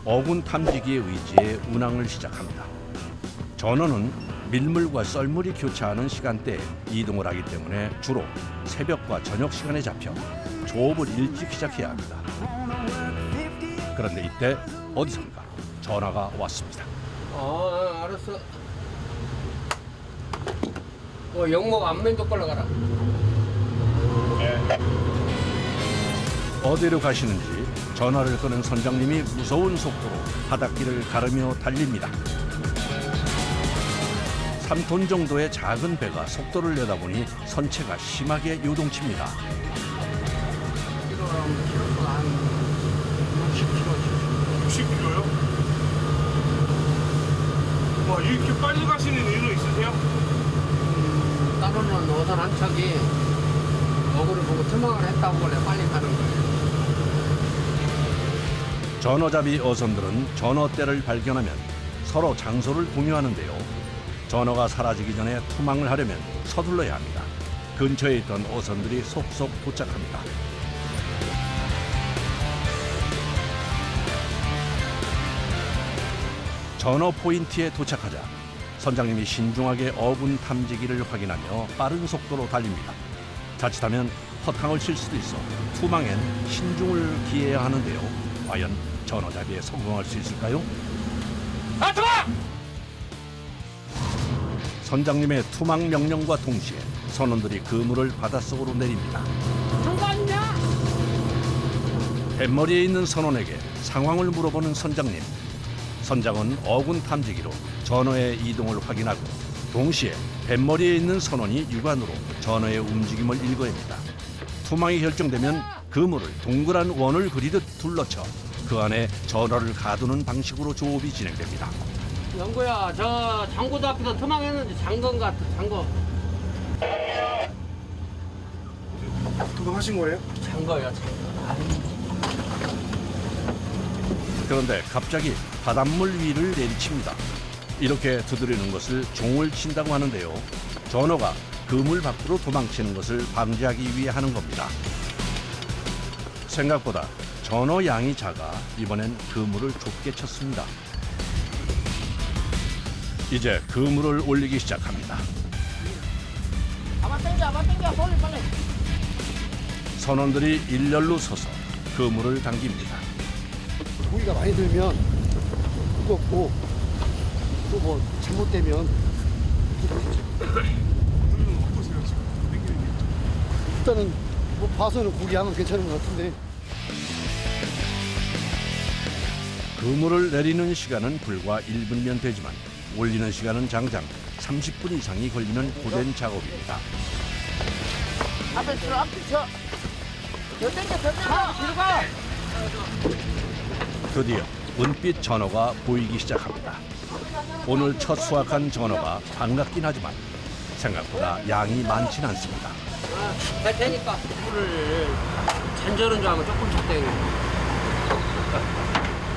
어군 탐지기의 의지에 운항을 시작합니다. 전어는 밀물과 썰물이 교차하는 시간대에 이동을 하기 때문에 주로 새벽과 저녁 시간에 잡혀 조업을 일찍 시작해야 합니다. 그런데 이때 어디선가 전화가 왔습니다. 알았어. 영목 안면도 걸러가라. 어디로 가시는지 전화를 끄는 선장님이 무서운 속도로 바닷길을 가르며 달립니다. 3톤 정도의 작은 배가 속도를 내다 보니 선체가 심하게 요동칩니다. 키로가 한 60kg. 60kg요? 와, 이렇게 빨리 가시는 이유 있으세요? 따로는 어선 한 척이 어구를 보고 투망을 했다고 원래 빨리 가는 거예요. 전어잡이 어선들은 전어떼를 발견하면 서로 장소를 공유하는데요. 전어가 사라지기 전에 투망을 하려면 서둘러야 합니다. 근처에 있던 어선들이 속속 도착합니다. 전어 포인트에 도착하자 선장님이 신중하게 어군 탐지기를 확인하며 빠른 속도로 달립니다. 자칫하면 허탕을 칠 수도 있어 투망엔 신중을 기해야 하는데요. 과연 전어잡이에 성공할 수 있을까요? 투망! 선장님의 투망 명령과 동시에 선원들이 그물을 바닷속으로 내립니다. 정관이냐? 뱃머리에 있는 선원에게 상황을 물어보는 선장님. 선장은 어군 탐지기로 전어의 이동을 확인하고 동시에 뱃머리에 있는 선원이 육안으로 전어의 움직임을 읽어냅니다. 투망이 결정되면 그물을 동그란 원을 그리듯 둘러쳐 그 안에 전어를 가두는 방식으로 조업이 진행됩니다. 영구야, 저 장고도 앞에서 투망했는지 장건 같아, 장거. 도망하신 거예요? 장거야, 장거. 그런데 갑자기 바닷물 위를 내리칩니다. 이렇게 두드리는 것을 종을 친다고 하는데요. 전어가 그물 밖으로 도망치는 것을 방지하기 위해 하는 겁니다. 생각보다 전어 양이 작아 이번엔 그물을 좁게 쳤습니다. 이제 그물을 올리기 시작합니다. 잡아 당겨, 돌리 빨리. 선원들이 일렬로 서서 그물을 당깁니다. 고기가 많이 들면 무겁고 또 뭐 잘못되면 일단은 뭐 봐서는 고기 하면 괜찮은 것 같은데 그물을 내리는 시간은 불과 1분면 되지만 올리는 시간은 장장 30분 이상이 걸리는 고된 작업입니다. 앞에 쳐. 더 당겨. 뒤로 가. 드디어 은빛 전어가 보이기 시작합니다. 오늘 첫 수확한 전어가 반갑긴 하지만 생각보다 양이 많진 않습니다. 될 테니까 물을 잔저는 줄 알고 조금 쳤대요.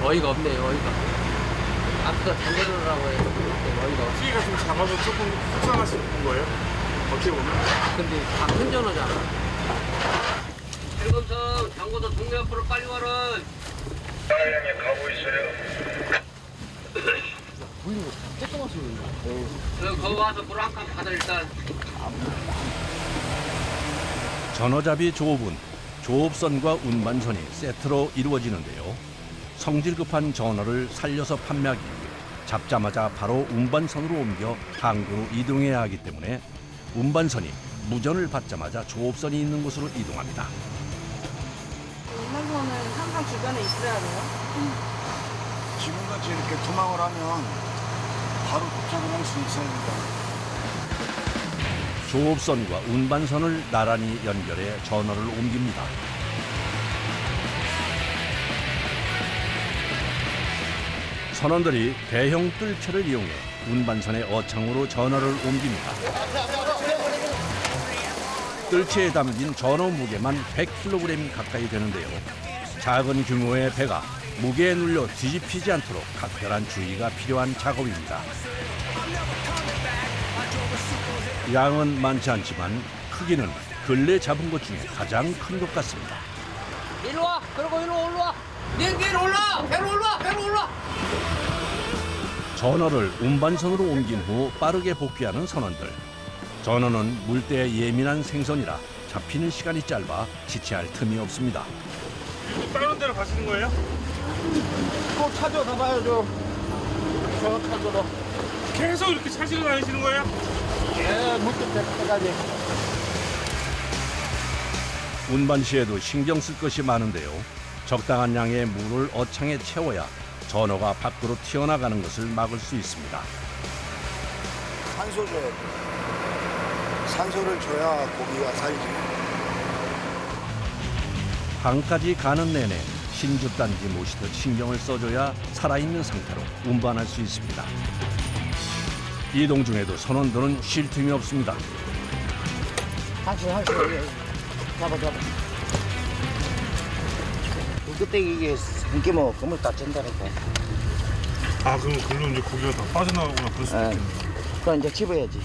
어이가 없네, 어이가. 앞에서 잔저르라고 해서 어이가 없어. 찌개가 좀 작아서 조금 속상하신 거예요? 어떻게 보면? 근데 다 큰 전어잖아. 일검성 장고도 동네 앞으로 빨리 와라. 사장님 가고 있어요. 보이는 거 쬐끄맣게 보이는데 거기 와서 물 한 칸 받아 일단. 전어잡이 조업은 조업선과 운반선이 세트로 이루어지는데요. 성질 급한 전어를 살려서 판매하기 위해 잡자마자 바로 운반선으로 옮겨 항구로 이동해야 하기 때문에 운반선이 무전을 받자마자 조업선이 있는 곳으로 이동합니다. 운반선은 항상 주변에 있어야 돼요. 지금같이 이렇게 도망을 하면 바로 도착을 할 수 있어야 된다. 조업선과 운반선을 나란히 연결해 전어를 옮깁니다. 선원들이 대형 뜰채를 이용해 운반선의 어창으로 전어를 옮깁니다. 뜰채에 담긴 전어 무게만 100kg 가까이 되는데요. 작은 규모의 배가 무게에 눌려 뒤집히지 않도록 각별한 주의가 필요한 작업입니다. 양은 많지 않지만 크기는 근래 잡은 것 중에 가장 큰 것 같습니다. 이리 와. 그리고 이리 올라와. 네, 위로 올라. 배로 올라. 전어를 운반선으로 옮긴 후 빠르게 복귀하는 선원들. 전어는 물때에 예민한 생선이라 잡히는 시간이 짧아 지체할 틈이 없습니다. 다른 데로 가시는 거예요? 또 찾아가봐야죠. 저 찾으러. 계속 이렇게 찾으러 다니시는 거예요? 예, 물끝 때까지. 운반 시에도 신경 쓸 것이 많은데요. 적당한 양의 물을 어창에 채워야 전어가 밖으로 튀어나가는 것을 막을 수 있습니다. 산소 줘야 돼. 산소를 줘야 고기가 살지. 항까지 가는 내내 신주단지 모시듯 신경을 써줘야 살아있는 상태로 운반할 수 있습니다. 이동 중에도 선원들은 쉴 틈이 없습니다. 한시. 잡아. 그때 이게 삼키면 그물 다 찐다니까. 아, 그럼 글로 이제 고기가 다 빠져나가거나 그럴 수도 있겠네. 그럼 이제 집어야지.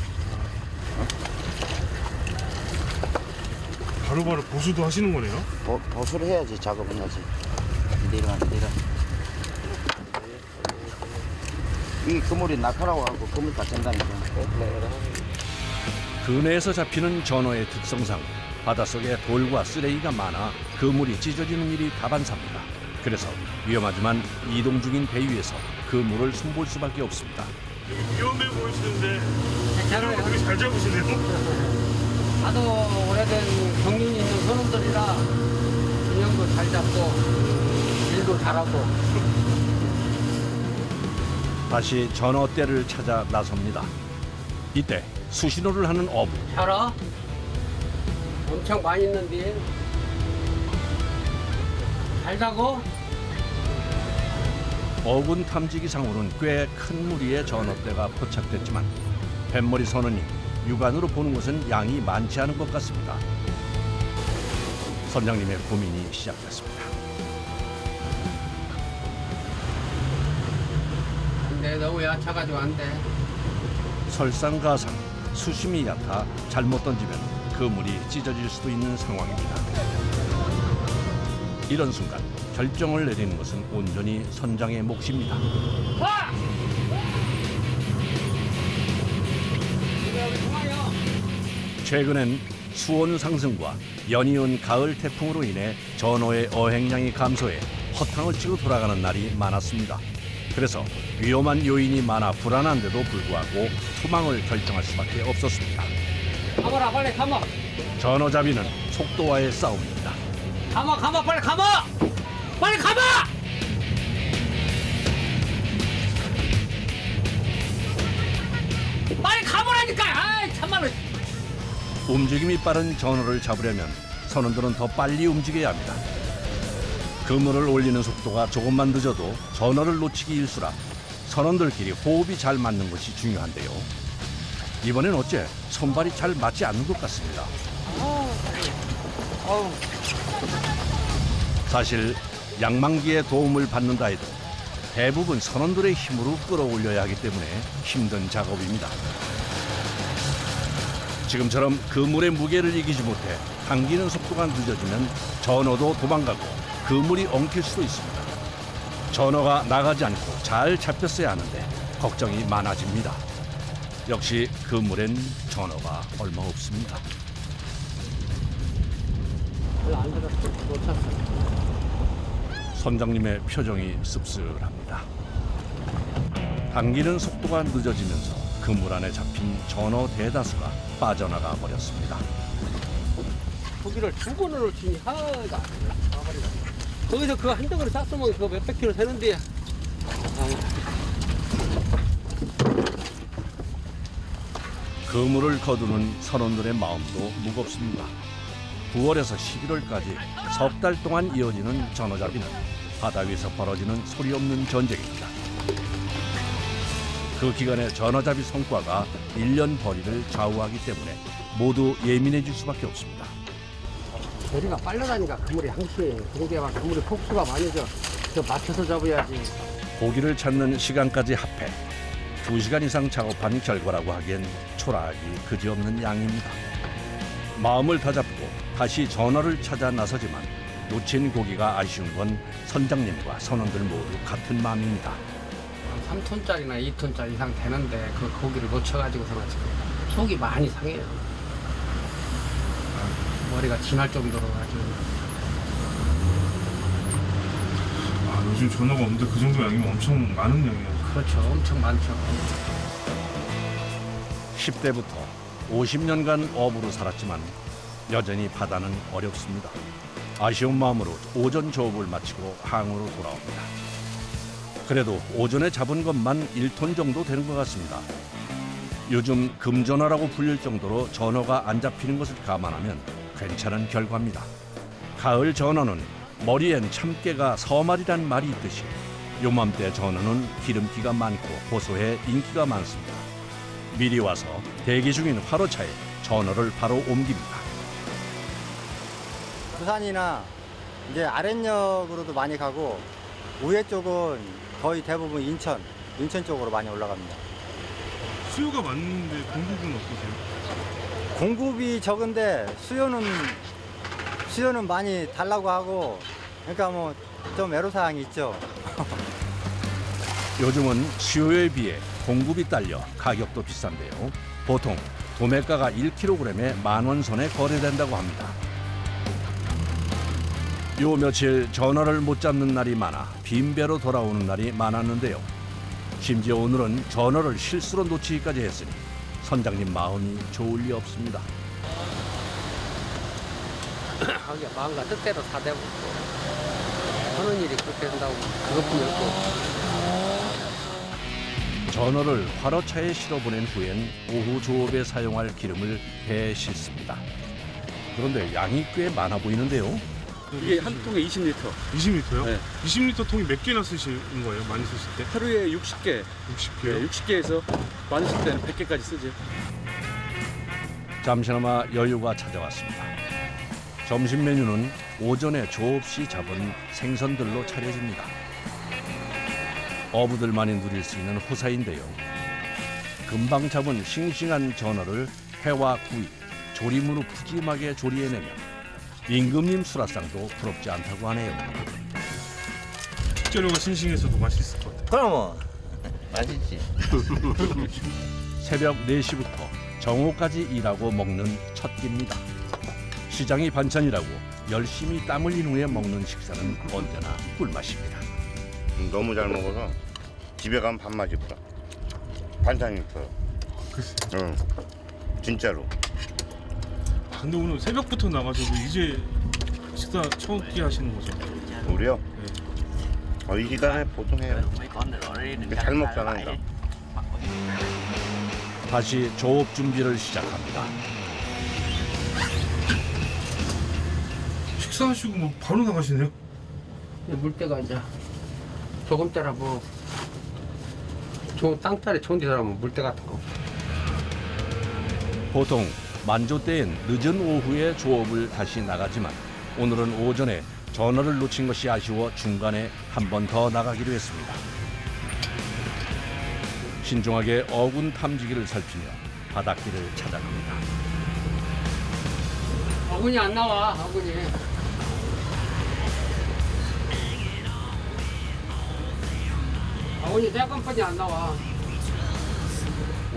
바로바로 보수도 하시는 거네요? 보수를 해야지. 작업은 하지. 내려. 이 그물이 낙하라고 하고 그물 다 찐다니까. 근해에서 잡히는 전어의 특성상 바닷속에 돌과 쓰레기가 많아 그물이 찢어지는 일이 다반사입니다. 그래서 위험하지만 이동 중인 배 위에서 그물을 손볼 수밖에 없습니다. 위험해 보이시는데 괜찮아요. 되게 잘 잡으시네요? 나도 오래된 경륜이 있는 선원들이라 균형도 잘 잡고 일도 잘하고. 다시 전어떼를 찾아 나섭니다. 이때 수신호를 하는 어부. 알아? 엄청 많이 있는데 잘자고? 어군 탐지기상으로는 꽤 큰 무리의 전어떼가 포착됐지만 뱃머리 선원이 육안으로 보는 것은 양이 많지 않은 것 같습니다. 선장님의 고민이 시작됐습니다. 근데 너무 얕아가지고 안 돼. 설상가상, 수심이 얕아 잘못 던지면 그물이 찢어질 수도 있는 상황입니다. 이런 순간 결정을 내리는 것은 온전히 선장의 몫입니다. 최근엔 수온 상승과 연이은 가을 태풍으로 인해 전어의 어획량이 감소해 허탕을 치고 돌아가는 날이 많았습니다. 그래서 위험한 요인이 많아 불안한데도 불구하고 투망을 결정할 수밖에 없었습니다. 가마라 빨리 가마. 전어잡이는 속도와의 싸움입니다. 가마 빨리 가마. 빨리 가마. 빨리 가보라니까. 아이 참말로. 움직임이 빠른 전어를 잡으려면 선원들은 더 빨리 움직여야 합니다. 그물을 올리는 속도가 조금만 늦어도 전어를 놓치기 일쑤라 선원들끼리 호흡이 잘 맞는 것이 중요한데요. 이번엔 어째 손발이 잘 맞지 않는 것 같습니다. 사실 양망기의 도움을 받는다 해도 대부분 선원들의 힘으로 끌어올려야 하기 때문에 힘든 작업입니다. 지금처럼 그물의 무게를 이기지 못해 당기는 속도가 늦어지면 전어도 도망가고 그물이 엉킬 수도 있습니다. 전어가 나가지 않고 잘 잡혔어야 하는데 걱정이 많아집니다. 역시 그물엔 전어가 얼마 없습니다. 별로 안 들었어. 못 찼어. 선장님의 표정이 씁쓸합니다. 당기는 속도가 늦어지면서 그물 안에 잡힌 전어 대다수가 빠져나가 버렸습니다. 고기를 두 번을 치니 하가 거기서 그 한 덩어리 쌌으면 그거 몇백 킬로 되는데. 그물을 거두는 선원들의 마음도 무겁습니다. 9월에서 11월까지 석 달 동안 이어지는 전어잡이는 바다 위에서 벌어지는 소리 없는 전쟁입니다. 그 기간의 전어잡이 성과가 1년 벌이를 좌우하기 때문에 모두 예민해질 수밖에 없습니다. 거리가 빨라다니까 그물이 항시 그게 막 그물이 폭수가 많이 저 맞춰서 잡아야지. 고기를 찾는 시간까지 합해 2시간 이상 작업한 결과라고 하기엔 초라하기 그지없는 양입니다. 마음을 다잡고 다시 전어를 찾아 나서지만 놓친 고기가 아쉬운 건 선장님과 선원들 모두 같은 마음입니다. 3톤짜리나 2톤짜리 이상 되는데 그 고기를 놓쳐가지고서는 지금 속이 많이 상해요. 머리가 진할 정도로 아주. 아, 요즘 전어가 없는데 그 정도 양이면 엄청 많은 양이에요. 그렇죠. 엄청 많죠. 10대부터 50년간 어부로 살았지만 여전히 바다는 어렵습니다. 아쉬운 마음으로 오전 조업을 마치고 항으로 돌아옵니다. 그래도 오전에 잡은 것만 1톤 정도 되는 것 같습니다. 요즘 금전어라고 불릴 정도로 전어가 안 잡히는 것을 감안하면 괜찮은 결과입니다. 가을 전어는 머리엔 참깨가 서말이란 말이 있듯이 요맘때 전어는 기름기가 많고 고소해 인기가 많습니다. 미리 와서 대기 중인 화로차에 전어를 바로 옮깁니다. 부산이나 이제 아랫역으로도 많이 가고 우회 쪽은 거의 대부분 인천 쪽으로 많이 올라갑니다. 수요가 많은데 공급은 어떠세요? 공급이 적은데 수요는 많이 달라고 하고 그러니까 뭐 좀 애로사항이 있죠. 요즘은 수요에 비해 공급이 딸려 가격도 비싼데요. 보통 도매가가 1kg에 10,000원 선에 거래된다고 합니다. 요 며칠 전어를 못 잡는 날이 많아 빈배로 돌아오는 날이 많았는데요. 심지어 오늘은 전어를 실수로 놓치기까지 했으니 선장님 마음이 좋을 리 없습니다. 자기가 마음과 뜻대로 다 되고 하는 일이 그렇게 된다고 그것뿐이 없고. 전어를 화로차에 실어보낸 후엔 오후 조업에 사용할 기름을 배에 싣습니다. 그런데 양이 꽤 많아 보이는데요. 이게 한 통에 20리터. 20리터요? 네. 20리터 통이 몇 개나 쓰시는 거예요? 많이 쓰실 때? 하루에 60개. 60개요? 60개에서 많으실 때는 100개까지 쓰죠. 잠시나마 여유가 찾아왔습니다. 점심 메뉴는 오전에 조업 시 잡은 생선들로 차려집니다. 어부들만이 누릴 수 있는 후사인데요. 금방 잡은 싱싱한 전어를 회와 구이, 조림으로 푸짐하게 조리해내면 임금님 수라상도 부럽지 않다고 하네요. 식재료가 싱싱해서도 맛있을 것 같아요. 그럼 뭐 맛있지. 새벽 4시부터 정오까지 일하고 먹는 첫 끼입니다. 시장이 반찬이라고 열심히 땀 흘린 후에 먹는 식사는 언제나 꿀맛입니다. 너무 잘 먹어서 집에 가면 밥맛이 없다. 반찬이 없어요. 응, 진짜로. 근데 오늘 새벽부터 나가셔도 이제 식사 첫 끼 하시는 거죠? 우리요? 이 시간에 보통 해요. 잘 먹잖아, 이거. 다시 조업 준비를 시작합니다. 식사하시고 뭐 바로 나가시네요? 물때가 이제 조금 때라 뭐 좋은 땅자리 좋은 데 살면 물때 같은 거. 보통 만조 때엔 늦은 오후에 조업을 다시 나가지만 오늘은 오전에 전어를 놓친 것이 아쉬워 중간에 한 번 더 나가기로 했습니다. 신중하게 어군 탐지기를 살피며 바닷길을 찾아갑니다. 어군이 안 나와. 어군이. 어군이 대건판이 안 나와.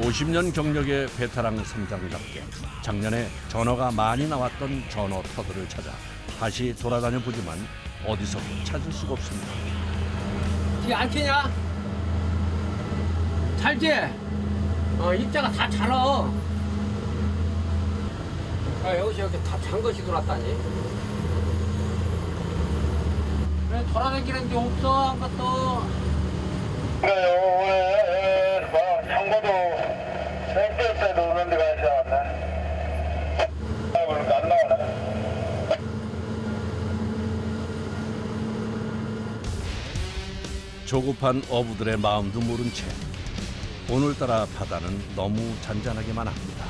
50년 경력의 베테랑 선장답게 작년에 전어가 많이 나왔던 전어 터들을 찾아 다시 돌아다녀 보지만 어디서도 찾을 수가 없습니다. 뒤에 안 치냐? 잘지? 입자가 다 잘어. 여기서 이렇게 다 잔 것이 들어왔다니. 왜 돌아다니는 게 없어, 아무것도. 그래요. 오늘 청고도 생길 때도 오는 데가 있지 않네. 그러니까 안 나오네. 조급한 어부들의 마음도 모른 채 오늘따라 바다는 너무 잔잔하게만 합니다.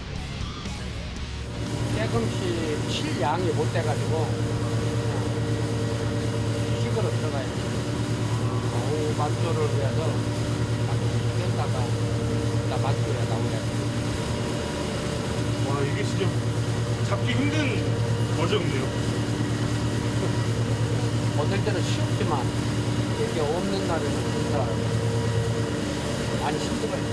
조금씩 칠 양이 못 돼가지고 식으로 들어가야 돼. 오후 만조를 해서 뺐다가 나 만조에 나오냐. 와, 이게 진짜 잡기 힘든 어종이네요. 어떨 때는 쉽지만 이게 없는 날에는 힘들어요. 많이 힘들어요.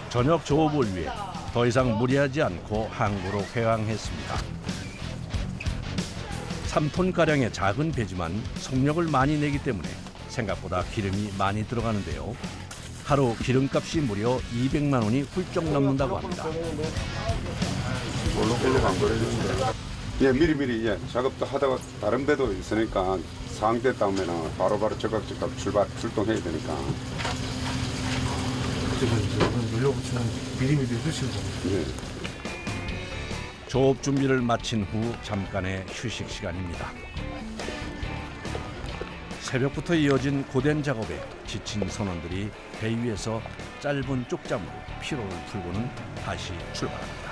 저녁 조업을 위해 더 이상 무리하지 않고 항구로 회항했습니다. 3톤가량의 작은 배지만 속력을 많이 내기 때문에 생각보다 기름이 많이 들어가는데요. 하루 기름값이 무려 200만 원이 훌쩍 넘는다고 합니다. 예, 미리미리 작업도 하다가 다른 배도 있으니까 상황됐다 하면 바로바로 적극적으로 출동해야 되니까. 그때가 이제 연료 붙이면 미리미리 해주시는 거예요. 예. 조업 준비를 마친 후 잠깐의 휴식 시간입니다. 새벽부터 이어진 고된 작업에 지친 선원들이 배 위에서 짧은 쪽잠으로 피로를 풀고는 다시 출발합니다.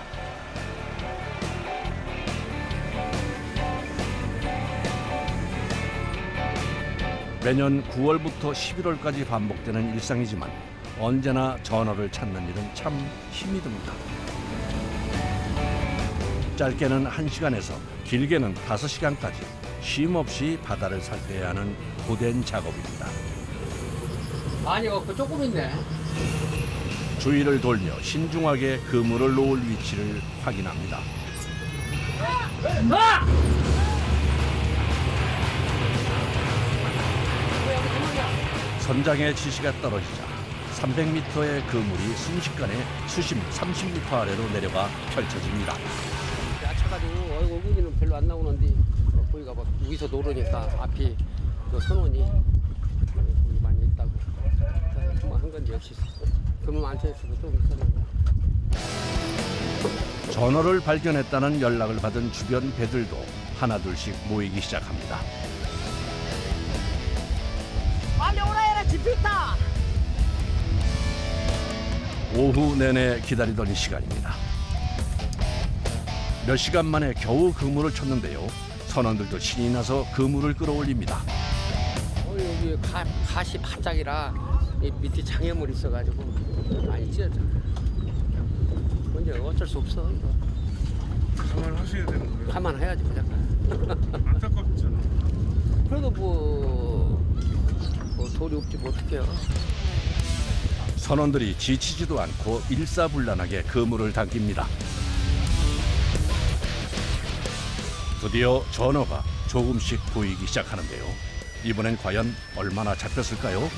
매년 9월부터 11월까지 반복되는 일상이지만 언제나 전어를 찾는 일은 참 힘이 듭니다. 짧게는 1시간에서 길게는 5시간까지 쉼 없이 바다를 살펴야 하는 고된 작업입니다. 많이 없고 조금 있네. 주위를 돌며 신중하게 그물을 놓을 위치를 확인합니다. 선장의 지시가 떨어지자 300m의 그물이 순식간에 수심 30m 아래로 내려가 펼쳐집니다. 야차가지고 얼굴 고기는 별로 안 나오는데 고기가 막 위에서 노르니까 앞이 그 선원이 고기 많이 있다고 한 건지 역시 그물 많쳐있어도 좀 있었는데. 전어를 발견했다는 연락을 받은 주변 배들도 하나둘씩 모이기 시작합니다. 빨리 오라 해라 집있다. 오후 내내 기다리던 시간입니다. 몇 시간 만에 겨우 그물을 쳤는데요. 선원들도 신이 나서 그물을 끌어올립니다. 여기 가시 바짝이라 밑에 장애물이 있어가지고 많이 찢어져. 근데 어쩔 수 없어. 감안하셔야 되는 거예요. 감안해야지 무조건. 안타깝잖아. 그래도 뭐 돈이 없지 뭐 어떡해요. 선원들이 지치지도 않고 일사불란하게 그물을 당깁니다. 드디어 전어가 조금씩 보이기 시작하는데요. 이번엔 과연 얼마나 잡혔을까요?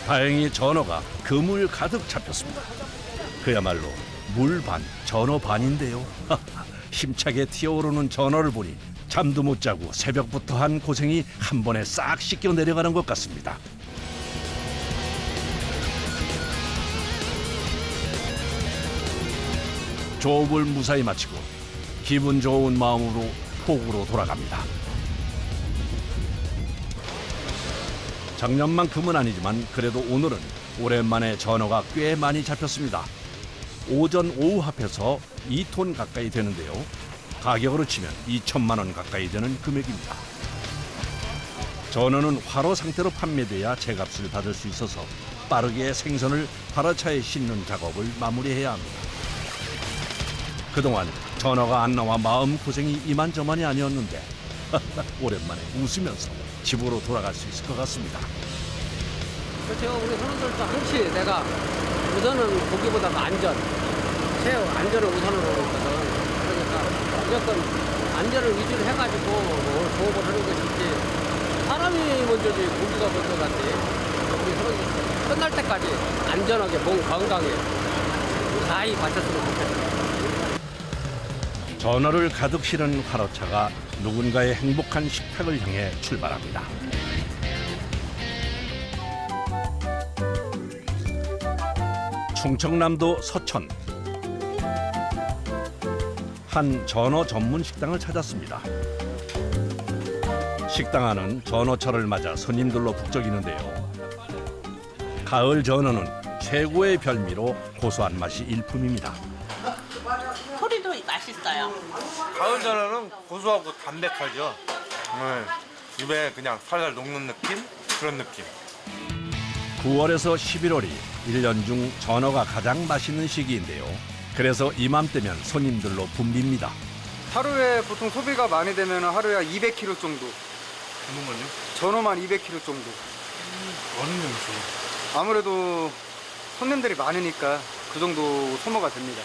다행히 전어가 그물 가득 잡혔습니다. 그야말로 물 반, 전어 반인데요. 힘차게 튀어오르는 전어를 보니 잠도 못 자고 새벽부터 한 고생이 한 번에 싹 씻겨 내려가는 것 같습니다. 조업을 무사히 마치고 기분 좋은 마음으로 포구로 돌아갑니다. 작년만큼은 아니지만 그래도 오늘은 오랜만에 전어가 꽤 많이 잡혔습니다. 오전 오후 합해서 2톤 가까이 되는데요. 가격으로 치면 2천만 원 가까이 되는 금액입니다. 전어는 활어 상태로 판매돼야 제값을 받을 수 있어서 빠르게 생선을 발화차에 싣는 작업을 마무리해야 합니다. 그동안 전어가 안 나와 마음고생이 이만저만이 아니었는데 오랜만에 웃으면서 집으로 돌아갈 수 있을 것 같습니다. 제가 우리 선원들도 항시 내가 우선은 고기보다도 안전, 최후 안전을 우선으로 하거든. 그러니까 무조건 안전을 위주로 해가지고 조업을 하는 것이지 사람이 먼저지 고기가 먼저 간지. 우리 선원들 끝날 때까지 안전하게 몸 건강에 무사히 마쳤으면 좋겠습니다. 전어를 가득 실은 화로차가 누군가의 행복한 식탁을 향해 출발합니다. 충청남도 서천 한 전어 전문 식당을 찾았습니다. 식당 안은 전어철을 맞아 손님들로 북적이는데요. 가을 전어는 최고의 별미로 고소한 맛이 일품입니다. 소리도 맛있어요. 가을 전어는 고소하고 담백하죠. 입에 그냥 살살 녹는 느낌? 그런 느낌. 9월에서 11월이 1년 중 전어가 가장 맛있는 시기인데요. 그래서 이맘때면 손님들로 붐빕니다. 하루에 보통 소비가 많이 되면 하루에 200kg 정도. 전어만요? 전어만 200kg 정도. 많은 양이죠. 아무래도 손님들이 많으니까 그 정도 소모가 됩니다.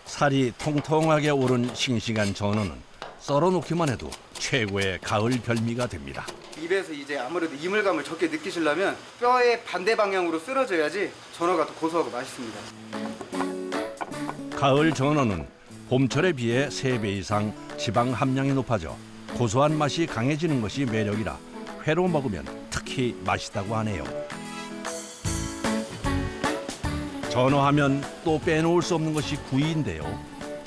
살이 통통하게 오른 싱싱한 전어는 썰어놓기만 해도 최고의 가을 별미가 됩니다. 입에서 이제 아무래도 이물감을 적게 느끼시려면 뼈의 반대 방향으로 쓸어줘야지 전어가 더 고소하고 맛있습니다. 가을 전어는 봄철에 비해 3배 이상 지방 함량이 높아져 고소한 맛이 강해지는 것이 매력이라 회로 먹으면 특히 맛있다고 하네요. 전어하면 또 빼놓을 수 없는 것이 구이인데요.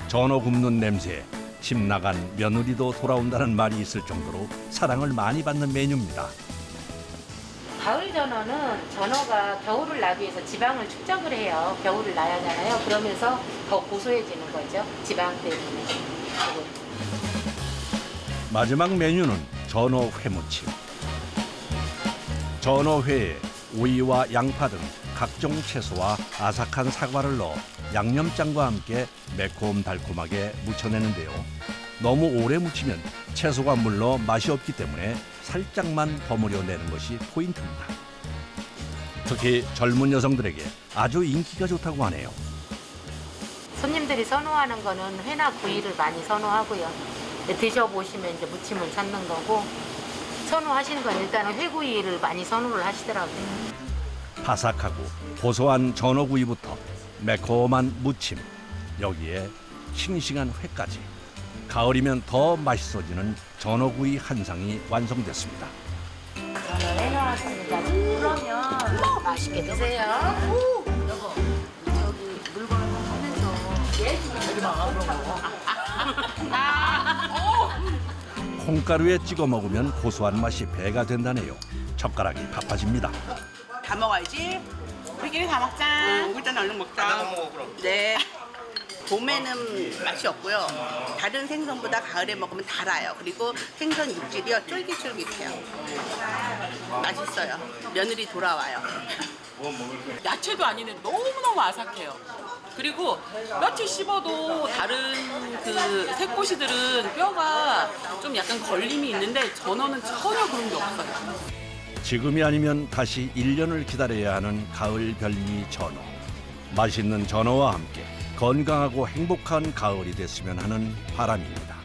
전어 굽는 냄새에 집 나간 며느리도 돌아온다는 말이 있을 정도로 사랑을 많이 받는 메뉴입니다. 가을 전어는 전어가 겨울을 나기 위해서 지방을 축적을 해요. 겨울을 나야 하잖아요. 그러면서 더 고소해지는 거죠. 지방 때문에. 마지막 메뉴는 전어 회무침. 전어회에 오이와 양파 등 각종 채소와 아삭한 사과를 넣어 양념장과 함께 매콤달콤하게 무쳐내는데요. 너무 오래 무치면 채소가 물러 맛이 없기 때문에 살짝만 버무려 내는 것이 포인트입니다. 특히 젊은 여성들에게 아주 인기가 좋다고 하네요. 손님들이 선호하는 거는 회나 구이를 많이 선호하고요. 드셔보시면 이제 무침을 찾는 거고, 선호하시는 건 일단은 회구이를 많이 선호를 하시더라고요. 바삭하고 고소한 전어구이부터 매콤한 무침, 여기에 싱싱한 회까지. 가을이면 더 맛있어지는 전어구이 한 상이 완성됐습니다. 전어회 나왔습니다. 그러면 맛있게 드세요. 여보, 저기 물건을 하면서 콩가루에 찍어 먹으면 고소한 맛이 배가 된다네요. 젓가락이 바빠집니다. 다 먹어야지. 우리끼리 다 먹자. 일단 얼른 먹자. 다 먹어 그럼. 네. 봄에는 맛이 없고요. 다른 생선보다 가을에 먹으면 달아요. 그리고 생선 육질이요 쫄깃쫄깃해요. 맛있어요. 며느리 돌아와요. 야채도 아닌데 너무너무 아삭해요. 그리고 뼈채 씹어도 다른 그 새꼬시들은 뼈가 좀 약간 걸림이 있는데 전어는 전혀 그런 게 없어요. 지금이 아니면 다시 1년을 기다려야 하는 가을 별미 전어. 맛있는 전어와 함께 건강하고 행복한 가을이 됐으면 하는 바람입니다.